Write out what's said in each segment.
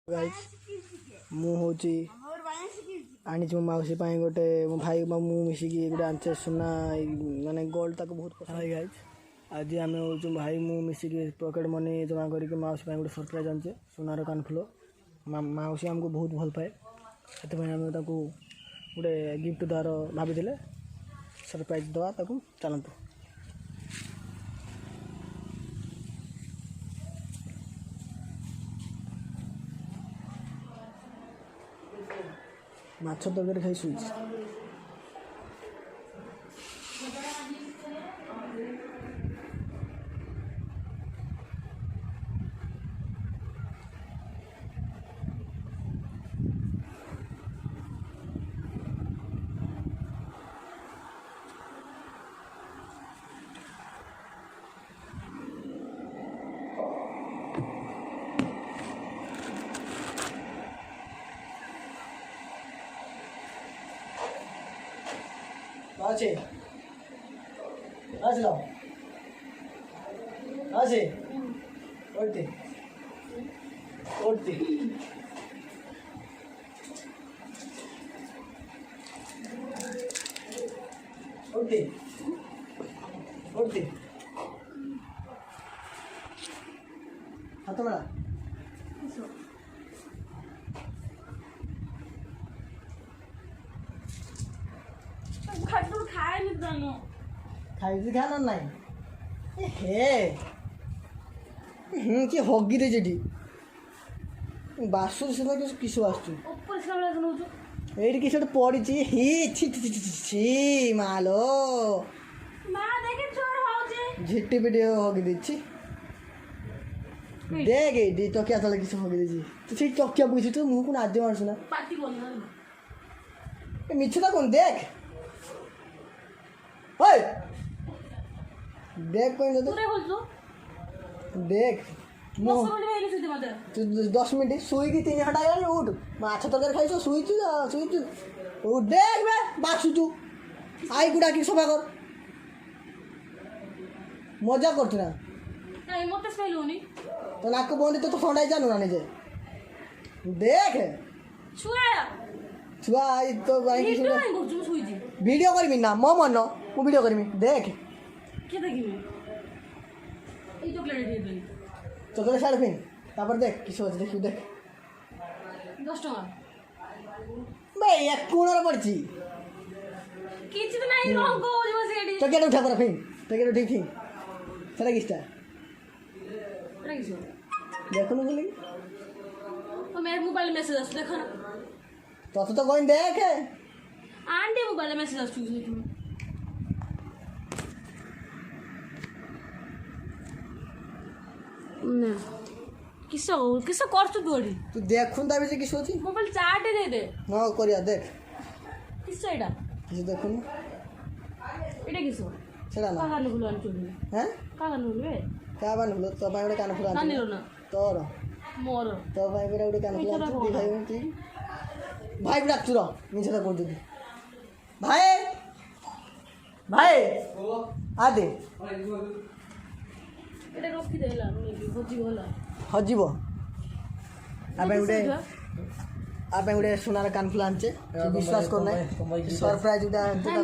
Guys मु होची आनी मो मौसी गोटे मो भाई मु मिसिकी गोटे आंचे सुना माने गोल्ड तक बहुत पसंद है। गाइस आज आम हो भाई मु मिसिकी पॉकेट मनी जमा करके मौसी गोटे सरप्राइज आंचे सुनार कानफुल मौसी आमको बहुत भल पाए से आम गोटे गिफ्ट द्वार भाभी सरप्राइज दवा चलतु माछ तरकारी खाई शुई আছে আসলাম আছে ওইতে ওইতে ওইতে ওইতে হাত মেলা खाई खाना ना हे कि हगी दे जेटी बासुर से किस ये किस पड़ी हि छी मालो झिट्टी पिटी हगी देछि देख ये तो क्या चला किस हगी देछि तू ठीक चकिया बुझी तू मुंह को आज मारछ ना पार्टी मिछता कौन देख ओए देख कोई देख 10 मिनट शुई 3 घंटा उठ माछ तरकारी खाई शुई उठ देख बे बासुचु आई गुड़ा की सफा कर मजा करछु ना मत स्मेल होनी तो नाक बंद तो ठंडा जानु ना जे देख छुआ आई तो भाई वीडियो करमी ना मो मन मु वीडियो करमी देख के देखिबे ए चॉकलेट दे दे चॉकलेट साइड फिन तापर देख किस होछ देखि देख 10 टका बे एक कोणर पड़ची किछ तो नहीं रंग हो जो सेडी चॉकलेट उठा कर फिन चॉकलेट उठी फिन चला किसटा अरे किस देखो ना बोली तो मेरे मोबाइल मैसेज आस देखो ना तो कोई देख आंटी मोबाइल मैसेज आस तू ना किस किस करछ तू अडी तू देखुन ता बेजे किस होची मोबाइल चार्ट दे दे हां करिया देख किस एडा किस देखुन एडा किस छडा ना कान फुल आन चुनी हैं कान फुल बे का बान फुल तो भाई ओडे कान फुल आन नानी रो ना तोर मोर तो भाई बेरा ओडे कान फुल आन दी भाई होती भाई बिड़ा चुरो मिछता कोन जदी भाई भाई ओ आ दे एटा रोकी देला हजी होला हजीबो आबे उडे सुनार कानफुल आनचे विश्वास करना सरप्राइज उडा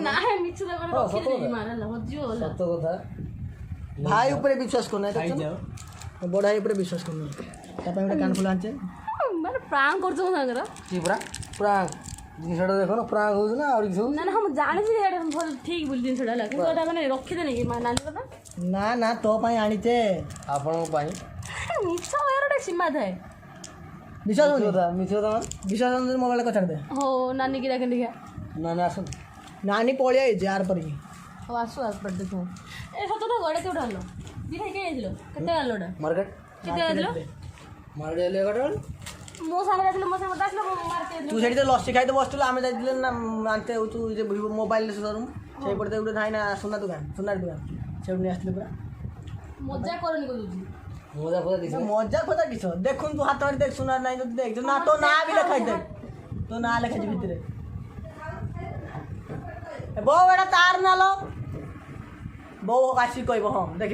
ना है मिछ दा कर रोकी दे मारला हजी होला सत्य कथा भाई ऊपर विश्वास करना है बड़ाई ऊपर विश्वास करना तापे उडे कानफुल आनचे माने प्राण करछो संगर की प्राण जिनसडा देखो ना प्राण हो ना और किछु ना हम जानि छी एटा भल ठीक बोल जिनसडा ला किंतु एटा माने रखि दे नहीं नानी कथा ना ना तो पाई आनिचे आपण पाई मिछ एरडे सीमा थाए विश्वास होता विश्वास मोबाइल को छाड़ दे हो नानी की देख दिखा नानी आसु नानी पळिया जार पर हो आसु आस पर देखो ए सतो तो गडे केउडा हलो दिखाई के आइलो केते आलोडा मार्केट केते आइलो मार्केट ले गडल मो सामने जाइलो मो सामने दासलो मार्केट तू सेठी तो लस्सी खाइ तो बसतलो आमे जाइले ना आनते तू जे मोबाइल शोरूम सेई पड़ते उडे थाई ना सुना दुकान सेउनी आसले पूरा मजा करनी को दूजी मजा खोदा किस देखुन तू हाथ देख सुना नहीं तो देख ना तो ना भी लिखाई दे तो ना लिखा भितर बो एटा तार ना लो बो आसी कहब हाँ देख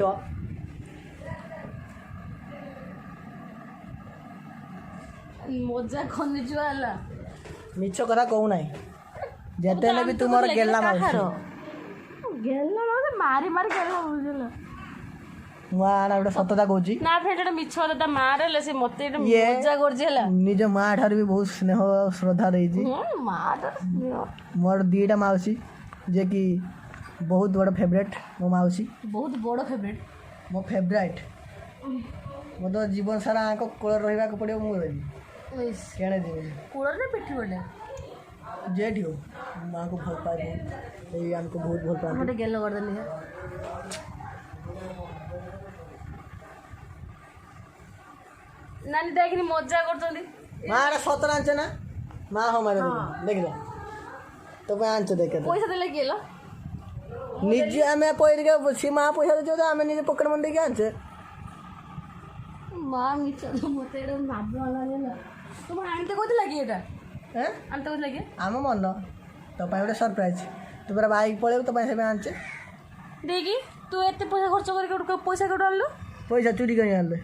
ମଜା ଖନି ଛୁଆ ହେଲା ମିଛ କଥା କହୁନାହିଁ ଯେତେ ହେଲେ ବି ତୁମର ଗେଲା ମାଉସୀ ଗେଲା ମାଉସୀ ମାରି ମାରି ଗେଲା ବୁଝିଲା ମୁଁ ଆଣା ଗୋଟେ ସତତା କହୁଛି ନା ଫ୍ରେଣ୍ଡ ଏଟା ମିଛ କଥା ତା ମାଆ ରହିଲେ ସେ ମତେ ଏଟା ମଜା କରୁଛି ହେଲା ନିଜ ମା ଠାରୁ ବି ବହୁତ ସ୍ନେହ ଶ୍ରଦ୍ଧା ଦେଇଛି ମୋର ଦିଟା ମାଉସୀ ଯେ କି ବହୁତ ବଡ଼ ଫେଭରେଟ୍ ମୋ ମାଉସୀ ବହୁତ ବଡ଼ ଫେଭରେଟ୍ ମୋ ଫେଭରାଇଟ୍ ମୋ ତ ଜୀବନ ସାରା ଆଙ୍କ କୋଳରେ ରହିବାକୁ ପଡ଼ିବ ମୁଁ ରହିବି କେଣେ ଯିବିନି କୋଳରେ ନା ପିଠି ପଟେ ଯେଠି ହଉ ମାଆଙ୍କୁ ଭଲ ପାଏ ବହୁତ ଏଇ ଆମକୁ ବହୁତ ଭଲ ପାଏ ଗୋଟେ ଗେଲ କରିଦେଲି ନାନୀ ଦେଖିନି ମଜା କରୁଛନ୍ତି ମା ଏଟା ସତରେ ଆଣିଛ ନା ମା ହଁ ମାରେ ଦେଖିଲ ତୋ ପାଇଁ ଆଣିଛ ଦେଖେ ପଇସା ଦେଲେ କିଏ ନିଜେ ଆମେ ପଇସା ସେ ମା ପଇସା ଦେଇଛ ଆମେ ନିଜେ ପକେଟ ମନି ଦେଇକି ଆଣିଛେ ମା ମିଛ ମତେ ଏଇଟା ଭାବ ହେଲା ତୁମ ଆଣିତେ କହୁଥିଲା କି ଏଇଟା ଆଣିତେ କହୁଥିଲା କି ଆମ ମନ ତୋ ପାଇଁ ଗୋଟେ ସରପ୍ରାଇଜ ତୁ ପୁରା ବାଇକ୍ ପଳେଇବୁ ତୋ ପାଇଁ ସେ ପାଇଁ ଆଣିଛେ ଦେଇକି ତୁ ଏତେ ପଇସା ଖର୍ଚ୍ଚ କରିକି ପଇସା କୋଉଠୁ ଆଣିଲୁ ପଇସା ଚୁରି କରି ଆଣିଲେ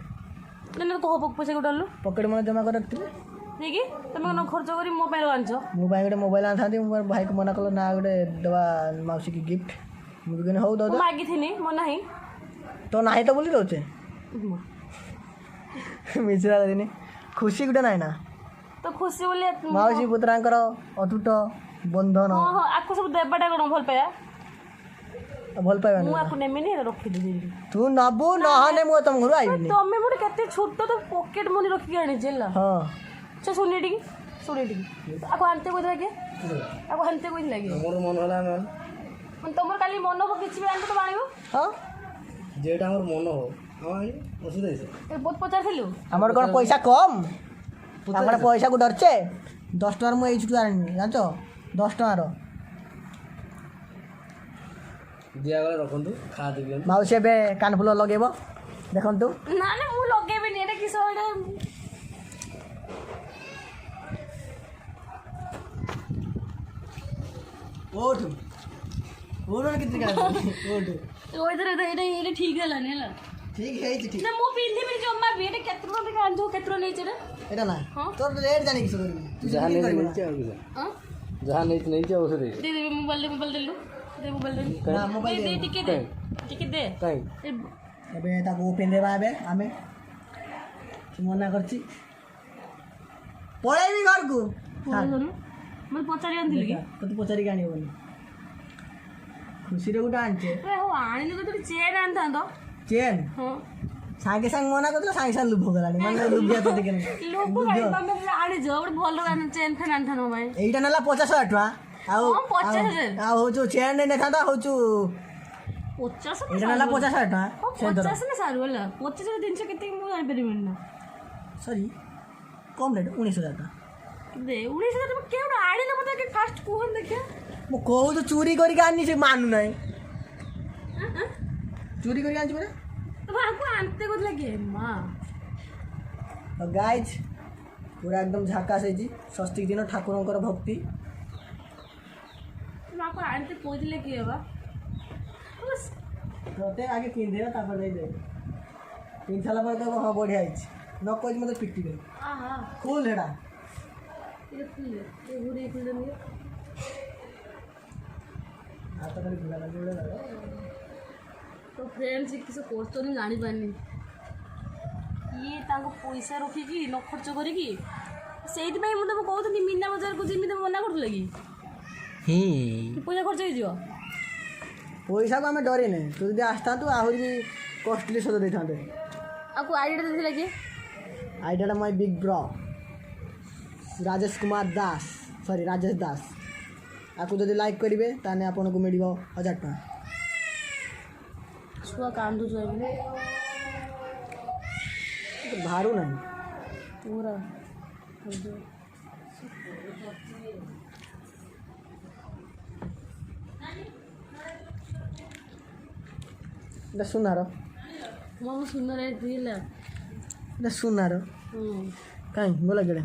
ନା କହ ପଇସା କୋଉଠୁ ଆଣିଲୁ ପକେଟ ମନି ଜମା କରି ରଖିଥିଲି ଦେଇକି ତମେ କ'ଣ ଖର୍ଚ୍ଚ କରି ମୋ ପାଇଁ ଆଣିଛ ମୋ ପାଇଁ ଗୋଟେ ମୋବାଇଲ ଆଣିଥାନ୍ତି ମୋ ଭାଇକୁ ମନା କଲ ନା ଗୋଟେ ଦେବା ମାଉସୀକି ଗିଫ୍ଟ ମୁଁ କହିନି ହଉ ଦଉ ମାଗିଥିନି ମୋ ନାହିଁ ତ ନାହିଁ ତ ବୋଲି ଦଉଛେ ମିଶ୍ରା ଦିନି ଖୁସି ଗୋଟେ ନାହିଁ ନା ତ ଖୁସି ବୋଲି ମାଉସୀ ପୁତରାଙ୍କର ଅତୁଟ ବନ୍ଧନ ହଁ ଆକୁ ସବୁ ଦେବାଟା କ'ଣ ଭଲ ପାଇବା ଭଲ ପାଇବା ମୁଁ ଆକୁ ନେମିନି ରଖିଦେବି ତୁ ନବୁ ନହେଲେ ମୁଁ ତମ ଘରୁ ଆଇବିନି ତମେ ଗୋଟେ କେତେ ଛୋଟ ତ ପକେଟ ମନି ରଖିକି ଆଣିଛି ହେଲା ହଁ ସେ ଶୁଣି ଟିକେ ଆକୁ ଆଣିତେ କହିଥିଲା କିଏ ଆକୁ ଆଣିତେ କହିଥିଲା କିଏ ମୋର ମନ ହେଲା ମାନେ ତମର କାଲି ମନ ହବ କିଛି ବି ଆଣିତେ ତମେ ଆଣିବ ହଁ ଯେଟା ଆମର ମନ ହବ ବହୁତ ପଚାରିଥିଲୁ ଆମର କ'ଣ ପଇସା କମ୍ ଆମର ପଇସାକୁ ଡରଛେ 10 ଟଙ୍କାର ମୁଁ ଏଇ ଛୁଟି ଆଣିନି ଜାଣିଛ 10 ଟଙ୍କାର ଦିଆଗଲେ ରଖନ୍ତୁ ଖାଆଦେବି ମାଉସୀ ଏବେ କାନଫୁଲ ଲଗେଇବ ଦେଖନ୍ତୁ ନା ନା ମୁଁ ଲଗେଇବିନି ଏଇଟା କିସ ଏଇଟା ଓଠୁ ଓଠୁ କେତେ ଓଠୁ ଏଇଟା ଠିକ୍ ହେଲାନି ହେଲା ଠିକ୍ ହେଇଛି ଠିକ୍ ନା ମୁଁ ପିନ୍ଧିବିନି ଜମା ବି ଏଇଟା କେତେ ଟଙ୍କା ଦେଖି ଆଣିଛୁ କେତେ ଟଙ୍କା ନେଇଛି ଏଇଟା ନା ତୋର ରେଟ୍ ଜାଣି କିସ କରିବି ଯାହା ନେଇଛି ଔଷଧ ଦେଇଦେବି ମୋବାଇଲ ଦେଲୁ ଟିକେ ଦେ ଏବେ ତାକୁ ପିନ୍ଧେଇବା ଏବେ ଆମେ ମନା କରିଛି ପଳେଇବି ଘରକୁ ମୋତେ ପଚାରି ଆଣିଥିଲି କି ତୋତେ ପଚାରିକି ଆଣିବନି ଖୁସିରେ ଗୋଟେ ଆଣିଛେ ଆଣିଲି ତ ଚେନ୍ ଆଣିଥାନ୍ତ ଚେନ୍ ହଁ ସାଙ୍ଗେ ସାଙ୍ଗେ ମନା କରିଥିଲା ସାଙ୍ଗେ ସାଙ୍ଗେ ଲୁଭ ଗଲାଣି ମାନେ ଲୁଭିଆ ତ ଟିକେ ଆଣିଛ ଗୋଟେ ଭଲ ଚେନ୍ ଫେନ୍ ଆଣିଥାନ୍ତ ପାଇଁ ଏଇଟା ନେଲା 50,000 ଟଙ୍କା ଆଉ ହଉଛୁ ଚେନ୍ ନେଇଥାନ୍ତା ହଉଛୁ 50 ଏଇଟା ନେଲା 50,000 ଟଙ୍କା 50 ନା ସାରୁ ହେଲା 25 ଜିନିଷ କେତେ ମୁଁ ଜାଣିପାରିବିନି ନା ସରି କମ୍ ରେଟ୍ 19,000 ଟଙ୍କା ଦେ 19,000 ଟଙ୍କା କେଉଁଟା ଆଣିଲ ମୋତେ ଫାଷ୍ଟ କୁହନ୍ତୁ ଦେଖିଆ ମୁଁ କହୁଛୁ ଚୋରି କରିକି ଆଣିନି ସେ ମାନୁ ନାହିଁ ଚୋରି କରିକି ଆଣିଛି ପରା ଆକୁ ଆଣିତେ କହୁଥିଲା କିଏ ମା ଗାଇଜ୍ ପୁରା ଏକଦମ ଝାକାସ ହେଇଛି ଷଷ୍ଠୀ ଦିନ ଠାକୁରଙ୍କର ଭକ୍ତି ଆକୁ ଆଣିତେ କହୁଥିଲେ କିଏ ବା ତତେ ଆଗେ ପିନ୍ଧେଇବା ତାପରେ ଦେଇଦେବେ ପିନ୍ଧି ସାରିଲା ପରେ କହିବ ହଁ ବଢ଼ିଆ ହେଇଛି ନ କହିଛି ମୋତେ ପିଟିବେ ଖୋଲ ହେଡ଼ା ହାତ ଖାଲି ଭିଡ଼ା ଲାଗି ତ ଫ୍ରେଣ୍ଡସ୍ କିଛି କରୁଛନ୍ତି ଜାଣିପାରିନି ଇଏ ତାଙ୍କ ପଇସା ରଖିକି ନ ଖର୍ଚ୍ଚ କରିକି ସେଇଥିପାଇଁ ମୁଁ ତମକୁ କହୁଥିଲି ମୀନା ବଜାରକୁ ଯିମି ତମେ ମନା କରୁଥିଲେ କି ପଇସା ଖର୍ଚ୍ଚ ହେଇଯିବ ପଇସାକୁ ଆମେ ଡରିନେ ତୁ ଯଦି ଆସିଥାନ୍ତୁ ଆହୁରି ବି କଷ୍ଟଲି ସଜ ଦେଇଥାନ୍ତେ ଆକୁ ଆଇଡ଼ିଆଟା ଦେଇଥିଲା କିଏ ଆଇଡ଼ିଆଟା ମାଇ ବିଗ୍ ବ୍ର ରାଜେଶ କୁମାର ଦାସ ସରି ରାଜେଶ ଦାସ ଆକୁ ଯଦି ଲାଇକ୍ କରିବେ ତାହେଲେ ଆପଣଙ୍କୁ ମିଳିବ 1,000 ଟଙ୍କା ଛୁଆ କାନ୍ଦୁଛୁ ଏବେ ବାହାରୁ ନାହିଁ ପୁରା এটা ସୁନାର ମାମୁ ସୁନ୍ଦର ହେଇଥିଲା এটা ସୁନାର କାଇଁ ଗଲା କେଡ଼େ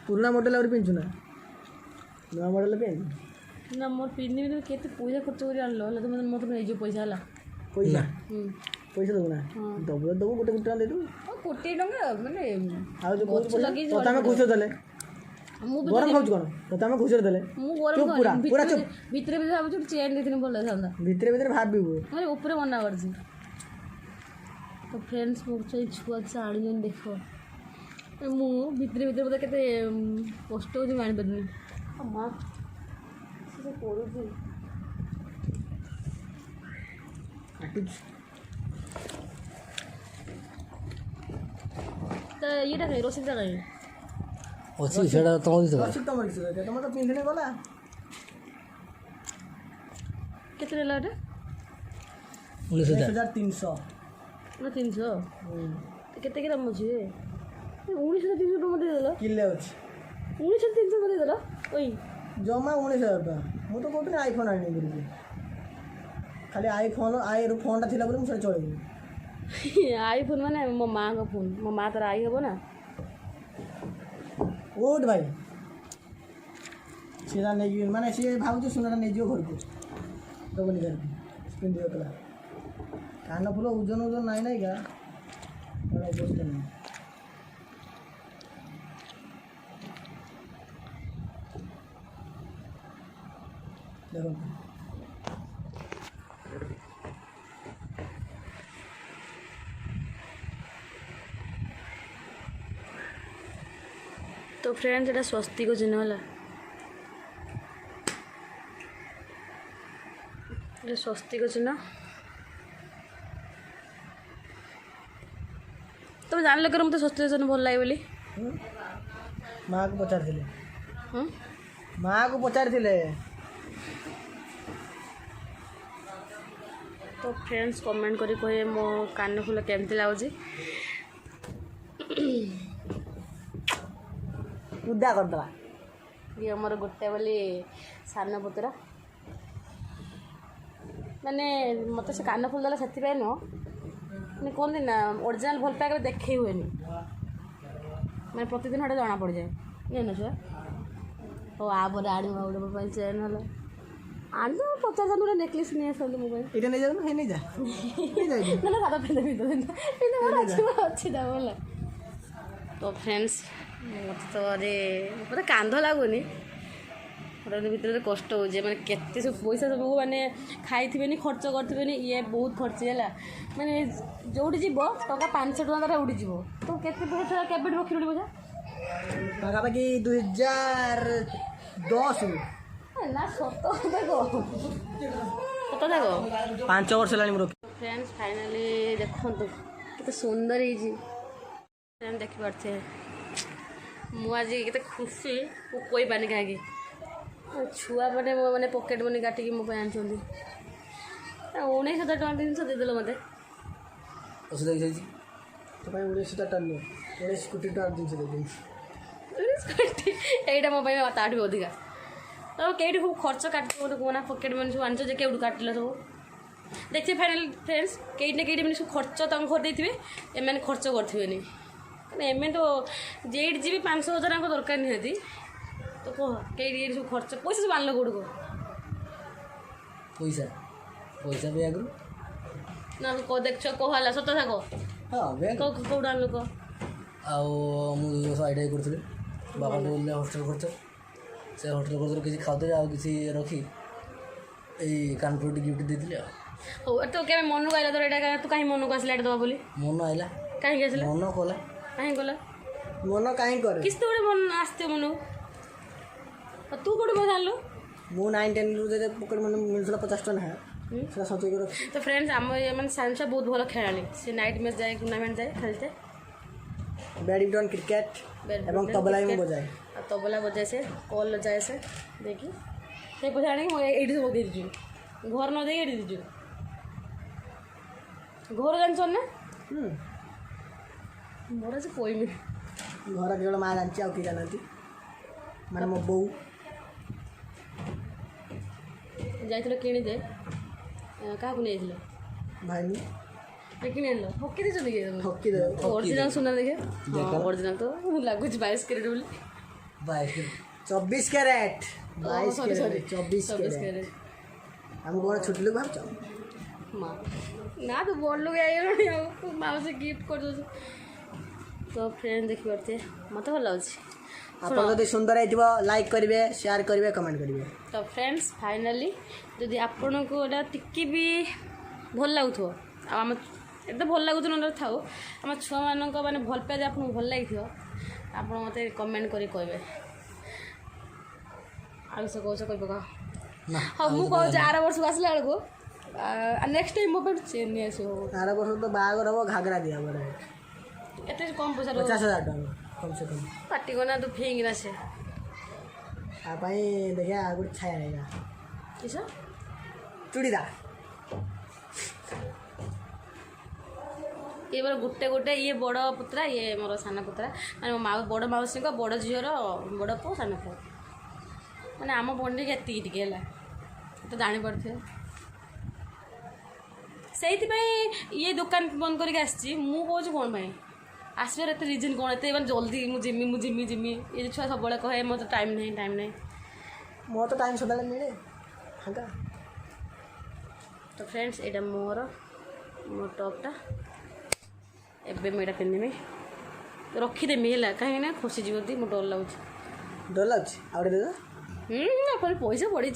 ପୁରୁଣା ମଡ଼େଲ ଆହୁରି ପିନ୍ଧୁଛୁ ନା ନୂଆ ମଡ଼େଲ ପିନ୍ଧୁ ନା ମୋର ପିନ୍ଧିବି କେତେ ପଇସା ଖର୍ଚ୍ଚ କରି ଆଣିଲ ହେଲେ ତୁମେ ମୋତେ ନେଇଯିବ ପଇସା ହେଲା ପଇସା ପଇସା ଦେବୁ ନା ଦେବୁ ଦେବୁ ଗୋଟେ ଟଙ୍କା ଦେଇଦେବୁ କୋଟିଏ ଟଙ୍କା ମାନେ ଆଉ ଯୋଉ ଗଛ ଲଗେଇ ତତେ ଆମେ ଘୁଷ ଦେଲେ ମୁଁ ଗରମ ଖାଉଛୁ କ'ଣ ତତେ ଆମେ ଘୁଷରେ ଦେଲେ ମୁଁ ଗରମ ପୁରା ପୁରା ଚୁପ୍ ଭିତରେ ଭିତରେ ଭାବୁଛି ଗୋଟେ ଚେନ୍ ଦେଇଥିଲି ଭଲ ହେଇଥାନ୍ତା ଭିତରେ ଭିତରେ ଭାବିବୁ ମାନେ ଉପରେ ମନା କରିଛି ତ ଫ୍ରେଣ୍ଡସ୍ ମୋ ସେଇ ଛୁଆ କିଛି ଆଣିଛନ୍ତି ଦେଖ ମୁଁ ଭିତରେ ଭିତରେ ବୋଧେ କେତେ କଷ୍ଟ ହେଉଛି ମୁଁ ଜାଣିପାରିନି ମା ସେ ପଡ଼ୁଛି ତ ଇଏଟା କାହିଁ ରୋଷେଇଟା କାହିଁ ଅଛି ସେଇଟା ତମର ତମର ତ ପିନ୍ଧିଲେ ଗଲା କେତେ ନେଲା ଏଟା 19,300 ନା 300 କେତେ ଗ୍ରାମ ଅଛି 19,300 ଟଙ୍କା ଦେଇଦେଲ କିଲେ ଅଛି 19,300 ଟଙ୍କା ଦେଇଦେଲ ଓଇ ଜମା 19,000 ଟଙ୍କା ମୁଁ ତ କହୁଥିଲି ଆଇଫୋନ୍ ଆଣିବି ବୋଲି ଖାଲି ଆଇର ଫୋନ୍ଟା ଥିଲା ବୋଲି ମୁଁ ସେଟା ଚଳେଇବି ଆଇଫୋନ୍ ମାନେ ମୋ ମାଆଙ୍କ ଫୋନ୍ ମୋ ମା ତାର ଆଇ ହେବ ନା ଓଟ୍ ଭାଇ ସେଟା ନେଇକି ମାନେ ସିଏ ଭାବୁଛି ସୁନାଟା ନେଇଯିବ ଘରକୁ ଦେବନି ଘରକୁ ପିନ୍ଧିବ କଲା କାନ ଫୁଲ ଓଜନ ନାହିଁ ନାଇକା ଅବସ୍ଥା ନାହିଁ ଦେଖନ୍ତୁ तो फ्रेंड्स এটা স্বস্তিক চিহ্ন হলা এটা স্বস্তিক চিহ্ন তুমি জানলে কেন মতো স্বস্তিক চিহ্ন ভাল লাগে বলি ମାଆକୁ ପଚାରିଥିଲେ ହଁ ମାଆକୁ ପଚାରିଥିଲେ तो फ्रेंड्स कमेंट करी कहे मो कान फुल केमती लाଗୁଛି ଉଦା କରିଦେବା ये मोर गोटे बोली सान पुतरा माने मत से कान फुल देला से नुह मैंने कहते ना ओरिजिनाल भल पाए देखे हुए मैंने प्रतिदिन हटे जना पड़ जाए जान छुआ तो आपर आड़ी गोटे चेन है आनी तो 50,000 गोटे नेकलेस नहीं आसती मो এটা নেই যাবে নেই যা ना सादा पिंध अच्छी था बोला तो फ्रेंड्स मत तो अरे मत कांध लगुनि भितर कष्ट हो मैंने केते सब पैसा सब मैंने खाई खर्च करते ये बहुत खर्च है मैंने जो जीव टका 500 टका उड़ीज तो केते पैसा केबे रखी पैसा ପାଖାପାଖି 2010 ना सत देख सत देख 5 ବର୍ଷ ହେଲାଣି ମୁଁ ରଖି फ्रेंड्स फाइनाली देखो केते सुंदर है देखी पार्थे मुझे केते खुशी वो कोई पानी कहीं छुआ मैंने मैंने पकेट मनी काटिकी मो आनी 19,000 टका जिन देदेल मत तो 19,000 टन 19 कोटी टका जिन यहीटा मो ताठू अधिका तो कई खूब खर्च काट कहना पकेट मनी सब आनी केवटू काटिल सब देखिए फाइनाल फ्रेंड्स कई ना कई सब खर्च तक घर देते एम खर्च करें एम तो जेट जी 500,000 दरकार निहाती तो कह कई सब खर्च पैसा सब आनल कौट कह पैसा पैसा भी आगु ना कह देख कहला सत था हाँ कौट आनल कह आईटा करूँ बाबा बोलने हस्टेल खर्च से हस्टेल खर्च किसी खाते आउ किसी रखी यही कानपुर गिफ्ट देती हो तो क्या मन को आइला तो यहाँ तू कहीं मन को आसला दवा बोली मन आइला कहीं आसला मन कला कहीं गला मन कहीं करे किस तो मन आसते मन तू कौट पैसा आनलु मु 9-10 रु दे पकेट मनी मिलଥିଲା 50 टन है सेटा सचै कर तो फ्रेंड्स आम मैंने सानसा बहुत भल खेलाड़ी से नाइट मैच जाए टूर्नामेंट जाए खेलते बैडमिंटन क्रिकेट एवं तबला भी बजाए तबला बजाए से कॉल जाए से देखी से पैसा आने ये सब दे दीजिए घर न दे दीजिए घर जान ना मोर से कोई भी घर केवल माँ जानती आउ कि जानती माने मो बो जाइल किणी दे क्या नहीं भाई किणी आन ठकी देखिए ठकी दे ओरिजिनल सुना देखे ओरिजिनल तो लगुच 22 कैरेट बोली 24 कैरेट 22 सॉरी सॉरी 24 कैरेट हम कौन छुट्टी लोग भाव माँ ना तो बड़ लोग आई माँ से गिफ्ट कर दो तो फ्रेंड देखिए मत भल लगे ଆପଣ ଯଦି ସୁନ୍ଦର ହେଇଥିବ ଲାଇକ୍ କରିବେ ସେୟାର କରିବେ କମେଣ୍ଟ କରିବେ। तो फ्रेंड्स फाइनाली जदि आपन को एटा टिक्की भी भल लगुथो आम एत भल लगुथ न था आम छुआ मान मैंने भल पाए आपको भल लगी आप मत कमेंट करी कहबे आगे से कौच कह पका हाँ मुझे कहूँ आर वर्ष को आसला बेलू नेक्स्ट टाइम मो पे चेन नहीं आस आर वर्ष तो बाहागर हम घाघरा दिया एत कम पैसा 50,000 टଙ୍କା कम से कम पार्टी को ना तो फेंक ना से आप देखिए गोटे छाया रहेगा किस चूड़ीदार ये बार गोटे गोटे ये बड़ पुत्रा ये मोर सान पुत्रा माने मो बड़ मौसी बड़ झीर बड़ पु सान पु मैंने आम बंडी के टिके है तो जापे से ये दुकान बंद करके आसी मुझे कौन पाई आसबार एत रिजन कौन एत मैंने जल्दी मुझे ये छुआ सब कहे मत टाइम नहीं मो तो टाइम सदा मिले हाँ तो फ्रेंड्स ये मोर टॉपटा एबे मैं पिंधि रखीदेमी है कहीं ना खसीजी मो डर लगुच अपन पैसा पड़ी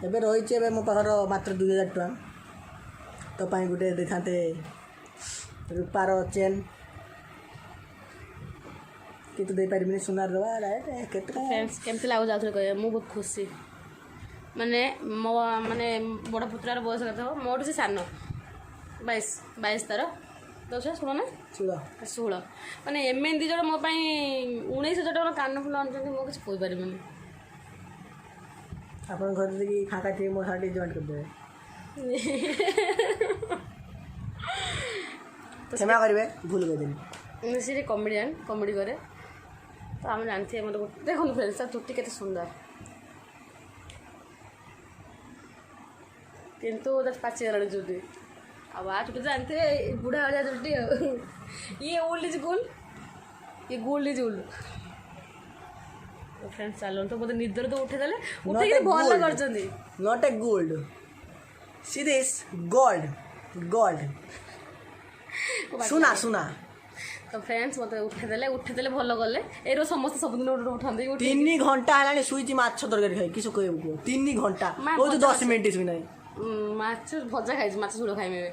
एबे रही मो पाखर मात्र 2,000 टଙ୍କା तो पाई गोटे दे था रूपार चेन कि दे पारि सुनार फ्रेंड्स केमती लगुच आउे कह मुझे बहुत खुशी माने मो माने बड़ पुत्रार बयस कथा मोटू से सान 22 तार तो शुण ना 16 मैंने एम दी जन मो 19,000 टଙ୍କା कान फुल आनुंट मुझे किसी कहीपर आप घर देखिए फाँका थी मो साथ जॉइन कर दे क्षमा करेंगे भूल गए सी कमेडियन कमेडी करे तो आम जानते मतलब देखो फ्रेंड्स चुट्टी के सुंदर किंतु पाचिगला चुट्टी अब आ चुट्टी जानते बुढ़ा वाला चुट्टी ये ओल्ड इज गोल्ड ये गोल्ड इज ओल्ड फ्रेंड्स चलो तो मतलब निदर तो उठे भल कर not a gold see this gold gold सुना सुना तो फ्रेंड्स मत उठेदेले भल गले एरो समस्त सब दिन उठाते 3 घंटा है शुई माछ तरकारी खाई किस कह 3 घंटा वो तो 10 मिनट शुई ना माछ भजा खाई माछ झोल खाइबे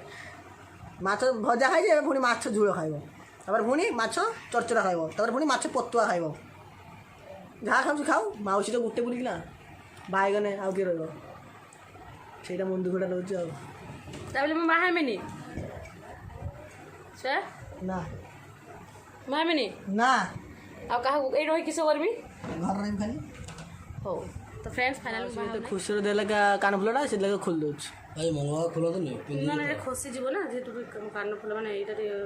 माछ भजा खाई पुणी माछ झोल खाइब तापर पुणी माछ चरचरा खाइब तापर पुणी माछ पतुआ खाइब जहाँ खाऊ खाऊ माउसी तो गोटे बुलिकना बाइगने आउ किए रहा मन दुखटा रोचे मुझे बाहेनी ना बाहेनी ना आ ये रही किस करमी घर रही खाली हो तो फ्रेंड्स फाइनल तो खुशी देला कान फुलटा से खोल दूँ भाई मंगलवार खोल तो ना खसीजी ना जेहतु कान फुल मैंने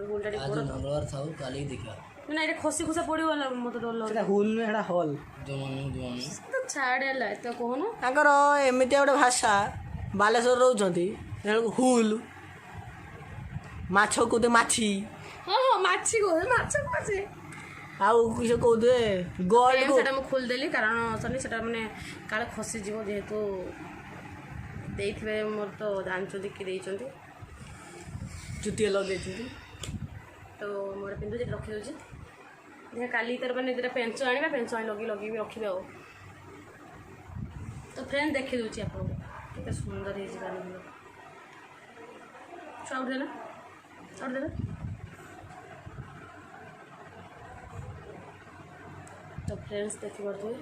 होलटा मंगलवार था काली देखा ना ये खसी खुसा पड़ो मत डर लगे हुल नुहे हल तो छाड़े तो कहना ताकर एमती गोटे भाषा बालेश्वर रोच हुल माछ कौते माछी हाँ हाँ माछी कह माछ माछी आउ किस कौते गोल्ड से खोलदेली कारण सनी से मैंने काले खसीज जेहेतु देते मोर तो जानते कि चुटी लगे तो मोर पिंधु रखी दूसरी देखा काली तार मैंने जो पेंच आने पेंच आनी लगे रखी तो फ्रेंड देखी दूसरी आपको कितने सुंदर है ना तो फ्रेंड्स देखी पड़े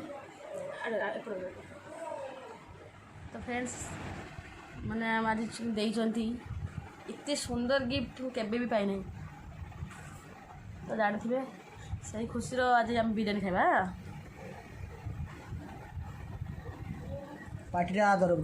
तो फ्रेंड्स मैंने आज देती इतने सुंदर गिफ्ट केबे भी पाई नहीं तो जानते सही खुशी आज आम बिरियानी खावा पार्टी तरफ